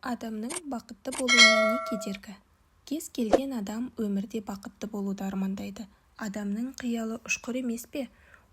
Адамның бақытты болуына не кедергі? Кез келген адам өмірде бақытты болуды армандайды. Адамның қиялы ұшқыр емес пе?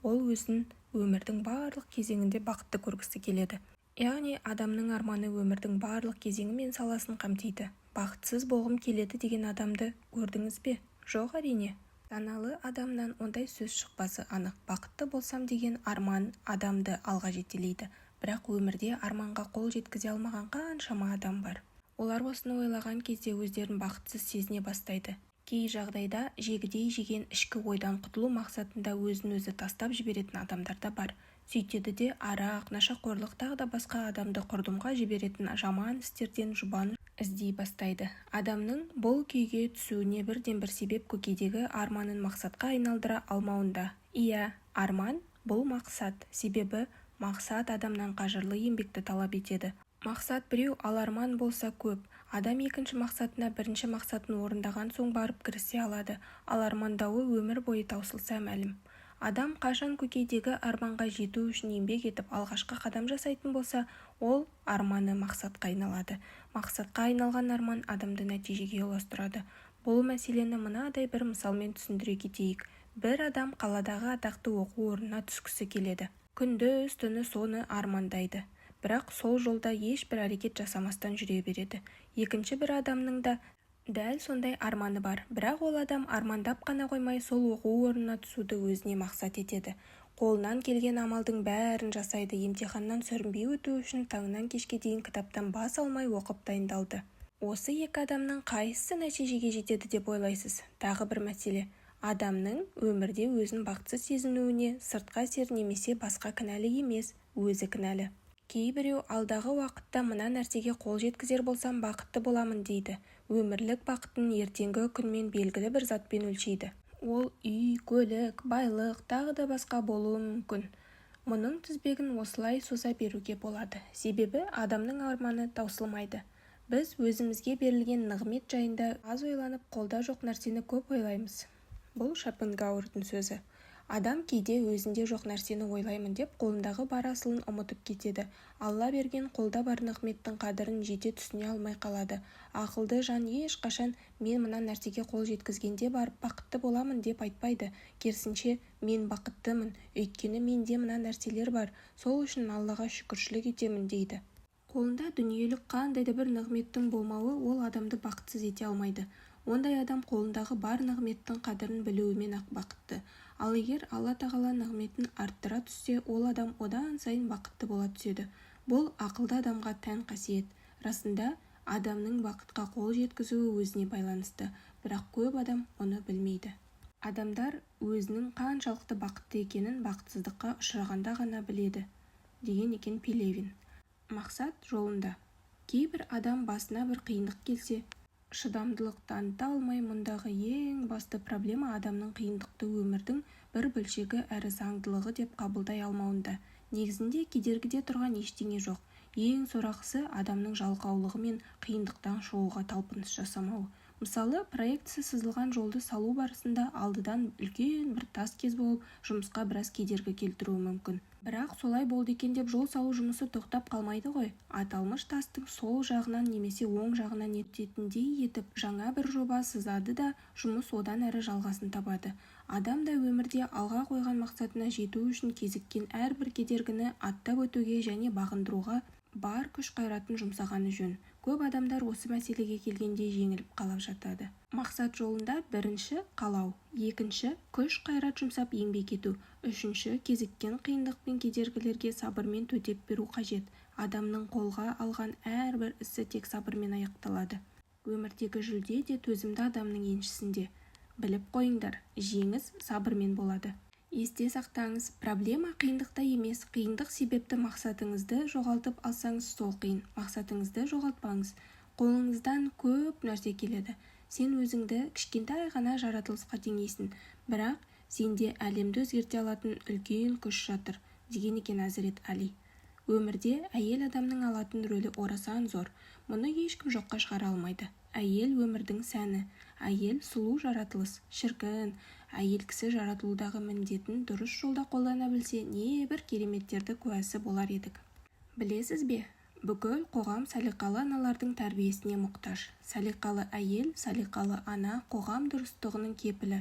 Ол өзін өмірдің барлық кезеңінде бақытты көргісі келеді. Яғни адамның арманы өмірдің барлық кезеңі мен саласын қамтиды. Бақытсыз болғым келеді деген адамды көрдіңіз бе? Жоқ, әрине. Саналы адамнан ондай сөз шықпасы анық. Бақытты болсам деген арман адамды алға жетелейді. Бірақ өмірде арманға қол жеткізе алмаған қаншама адам бар. Олар осыны ойлаған кезде өздерін бақытсыз сезіне бастайды. Кей жағдайда жегідей жеген ішкі ойдан құтылу мақсатында өзін-өзі тастап жіберетін адамдар да бар. Сөйтеді де арақ, нашақорлық тағы да басқа адамды құрдымға жіберетін жаман істерден жұбаныш іздей бастайды. Адамның бұл күйге түсуіне бірден-бір себеп көкейдегі арманын мақсатқа айналдыра алмауында. Иә, арман бұл мақсат, себебі мақсат адамнан қажырлы еңбекті талап етеді. Мақсат біреу, ал арман болса көп. Адам екінші мақсатына бірінші мақсатын орындаған соң барып кірісе алады, ал армандауы өмір бойы таусылса мәлім. Адам қашан көкейдегі арманға жету үшін еңбек етіп алғашқы қадам жасайтын болса, ол арманы мақсатқа айналады. Мақсатқа айналған арман адамды нәтижеге ұластырады. Бұл мәселені мынадай бір мысалмен түсіндіре кетейік. Бір адам қаладағы атақты оқу орнына түскісі келеді. Күндіз-түні соны армандайды. Бірақ сол жолда ешбір әрекет жасамастан жүре береді. Екінші бір адамның да дәл сондай арманы бар. Бірақ ол адам армандап қана қоймай сол оқу орнына түсуді өзіне мақсат етеді. Қолынан келген амалдың бәрін жасайды. Емтиханнан сүрінбей өту үшін таңнан кешке дейін кітаптан бас алмай оқып дайындалды. Осы екі адамның қайсысы нәтижеге жетеді деп ойлайсыз? Тағы бір мәселе. Адамның өмірде өзін бақытсыз сезінуіне сыртқы әсер немесе басқа кінәлі емес, өзі кінәлі. Кейбіреу алдағы уақытта мына нәрсеге қол жеткізер болсам бақытты боламын дейді. Өмірлік бақытын ертеңгі күнмен белгілі бір затпен өлшейді. Ол үй, көлік, байлық, тағы да басқа болуы мүмкін. Мұның тізбегін осылай соза беруге болады. Себебі адамның арманы таусылмайды. Біз өзімізге берілген нығмет жайында аз ойланып, қолда жоқ нәрсені көп ойлаймыз. Бұл Шопенгауэрдің сөзі. Адам кейде өзінде жоқ нәрсені ойлаймын деп қолындағы бар асылын ұмытып кетеді. Алла берген қолда бар нығметтің қадірін жете түсіне алмай қалады. Ақылды жан ешқашан мен мына нәрсеге қол жеткізгенде барып бақытты боламын деп айтпайды. Керісінше мен бақыттымын, өйткені менде мына нәрселер бар, сол үшін Аллаға шүкіршілік етемін дейді. Қолында дүниелік қандай да бір нығметтің болмауы ол адамды бақытсыз ете алмайды. Ондай адам қолындағы бар нығметтің қадірін білуімен ақ бақытты. Ал егер Алла тағала нығметін арттыра түссе, ол адам одан сайын бақытты бола түседі. Бұл ақылды адамға тән қасиет. Расында адамның бақытқа қол жеткізуі өзіне байланысты, бірақ көп адам оны білмейді. Адамдар өзінің қаншалықты бақытты екенін бақытсыздыққа ұшырағанда ғана біледі, деген екен Пелевин. Мақсат жолында. Кейбір адам басына бір қиындық келсе, шыдамдылық таныта алмай, мұндағы ең басты проблема адамның қиындықты өмірдің бір бөлшегі әрі заңдылығы деп қабылдай алмауында. Негізінде кедергіде тұрған ештеңе жоқ. Ең сорақысы адамның жалқаулығы мен қиындықтан шығуға талпыныс жасамауы. Мысалы, проектісі сызылған жолды салу барысында алдыдан үлкен бір тас кез болып, жұмысқа біраз кедергі келтіруі мүмкін. Бірақ солай болды екен деп жол салу жұмысы тоқтап қалмайды ғой. Аталмыш тастың сол жағынан немесе оң жағынан өтетіндей етіп жаңа бір жоба сызады да жұмыс одан әрі жалғасын табады. Адам да өмірде алға қойған мақсатына жету үшін кезіккен әрбір кедергіні аттап өтуге және бағындыруға бар күш-қайратын жұмсағаны жөн. Көп адамдар осы мәселеге келгенде жеңіліп қалып жатады. Мақсат жолында бірінші қалау, екінші күш-қайрат жұмсап еңбек ету, үшінші кезіккен қиындық пен кедергілерге сабырмен төтеп беру қажет. Адамның қолға алған әрбір ісі тек сабырмен аяқталады. Өмірдегі жүлде де төзімді адамның еншісінде. Біліп қойыңдар, жеңіс сабырмен болады. Есте сақтаңыз, проблема қиындықта емес, қиындық себепті мақсатыңызды жоғалтып алсаңыз сол қиын. Мақсатыңызды жоғалтпаңыз. Қолыңыздан көп нәрсе келеді. Сен өзіңді кішкентай ғана жаратылысқа теңейсің, бірақ сенде әлемді өзгерте алатын үлкен күш жатыр, деген екен Әзірет Али. Өмірде әйел адамның алатын рөлі орасан зор. Мұны ешкім жоққа шығара алмайды. Әйел өмірдің сәні, әйел сұлу жаратылыс, шіркін. Әйел кісі жаратылудағы міндетін дұрыс жолда қолдана білсе, не бір кереметтерді куәсі болар едік. Білесіз бе? Бүкіл қоғам салиқалы аналардың тәрбиесіне мұқтаж. Салиқалы әйел, салиқалы ана қоғам дұрыстығының кепілі.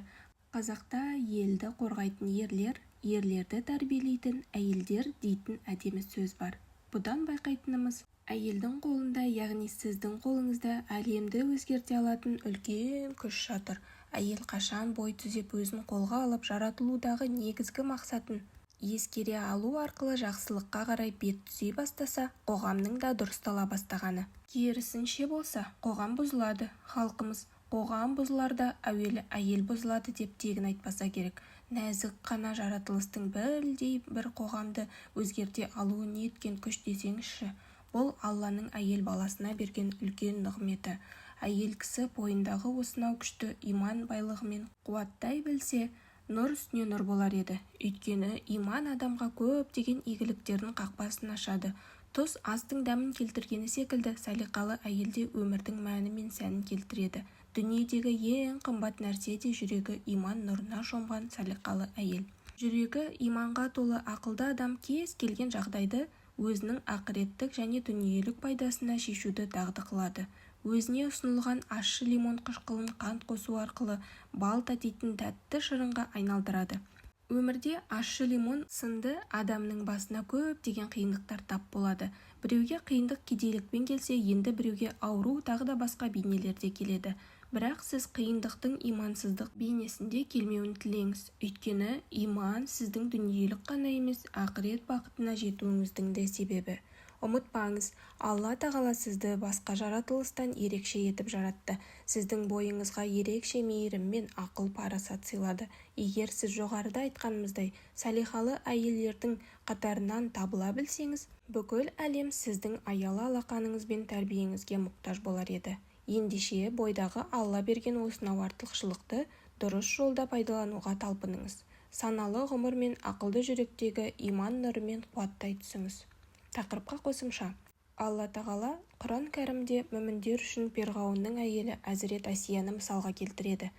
Қазақта елді қорғайтын ерлер, ерлерді тәрбиелейтін әйелдер дейтін әдемі сөз бар. Бұдан байқайтынымыз, әйелдің қолында, яғни сіздің қолыңызда әлемді өзгерте алатын үлкен күш жатыр. Әйел қашан бой түзеп өзін қолға алып жаратылудағы негізгі мақсатын ескере алу арқылы жақсылыққа қарай бет түзей бастаса, қоғамның да дұрыстала бастағаны. Керісінше болса, қоғам бұзылады. Халқымыз қоғам бұзыларда әуелі әйел бұзылады деп тегін айтпаса керек. Нәзік қана жаратылыстың бірдей бір қоғамды өзгерте алуы неткен күш десеңізші. Бұл Алланың әйел баласына берген үлкен нығметі. Әйел кісі бойындағы осынау күшті иман байлығымен қуаттай білсе, нұр үстіне нұр болар еді. Өйткені иман адамға көптеген игіліктердің қақпасын ашады. Тұз астың дәмін келтіргені секілді, салиқалы әйелде өмірдің мәні мен сәнін келтіреді. Дүниедегі ең қымбат нәрсе де жүрегі иман нұрына шомған салиқалы әйел. Жүрегі иманға толы ақылды адам кез келген жағдайды өзінің ақыреттік және дүниелік пайдасына шешуді дағды қылады. Өзіне ұсынылған ащы лимон қышқылын қант қосу арқылы бал татитын тәтті шырынға айналдырады. Өмірде ащы лимон сынды адамның басына көптеген қиындықтар тап болады. Біреуге қиындық кедейлікпен келсе, енді біреуге ауру тағы да басқа бейнелерде келеді. Бірақ сіз қиындықтың имансыздық бейнесінде келмеуін тілеңіз. Өйткені иман сіздің дүниелік қана емес, ақырет бақытына жетуіңіздің де себебі. Ұмытпаңыз, Алла тағала сізді басқа жаратылыстан ерекше етіп жаратты. Сіздің бойыңызға ерекше мейірім мен ақыл парасат сыйлады. Егер сіз жоғарыда айтқанымыздай салиқалы әйелдердің қатарынан табыла білсеңіз, бүкіл әлем сіздің аялы алақаныңыз бен тәрбиеңізге мұқтаж болар еді. Ендеше бойдағы Алла берген осынау артықшылықты дұрыс жолда пайдалануға талпыныңыз. Саналы ғұмыр мен ақылды жүректегі иман нұрымен қуаттай түсіңіз. Тақырыпқа қосымша. Алла тағала Құран кәрімде мүміндер үшін Перғауынның әйелі Әзірет Асияны мысалға келтіреді.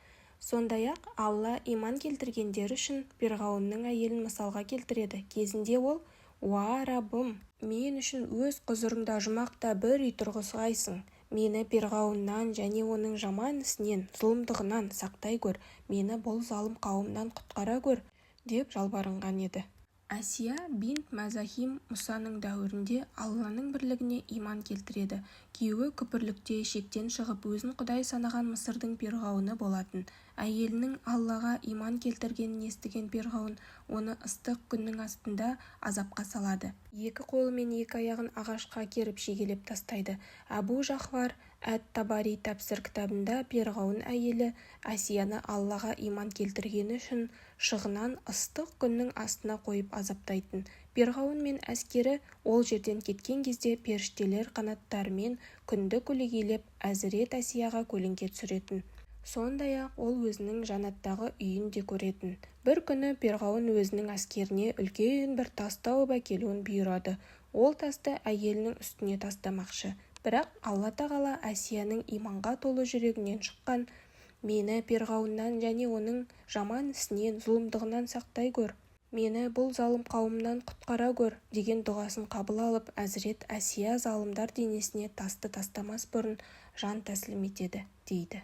Сондай-ақ Алла иман келтіргендер үшін Перғауынның әйелін мысалға келтіреді. Кезінде ол: «Уа Раббым, мен үшін өз құзырыңда жұмақта бір үй тұрғызғайсың. Мені Перғауыннан және оның жаман ісінен, зұлымдығынан сақтай көр. Мені бұл залым қауымнан құтқара көр», деп жалбарынған еді. Асия бинт Мазахим Мұсаның дәуірінде Алланың бірлігіне иман келтіреді. Күйеуі күпірлікте шектен шығып өзін құдай санаған Мысырдың Перғауыны болатын. Әйелінің Аллаға иман келтіргенін естіген Перғауын оны ыстық күннің астында азапқа салады. Екі қолы мен екі аяғын ағашқа керіп шегелеп тастайды. Абу Жахвар әт-Табари тәпсір кітабында Перғауын әйелі Асияны Аллаға иман келтіргені үшін шығынан ыстық күннің астына қойып азаптайтын. Перғауын мен әскері ол жерден кеткен кезде періштелер қанаттарымен күнді көлегейлеп Әзірет Асияға көлеңке түсіретін. Сондай-ақ ол өзінің жанаттағы үйін де көретін. Бір күні Перғауын өзінің әскеріне үлкен бір тас тауып әкелуін бұйырады. Ол тасты әйелінің үстіне тастамақшы. Бірақ Алла тағала Асияның иманға толы жүрегінен шыққан: «Мені Перғауыннан және оның жаман ісінен, зұлымдығынан сақтай көр. Мені бұл залым қауымнан құтқара көр» деген дұғасын қабыл алып, Әзірет Асия залымдар денесіне тасты тастамас бұрын жан тәсілім етеді, дейді.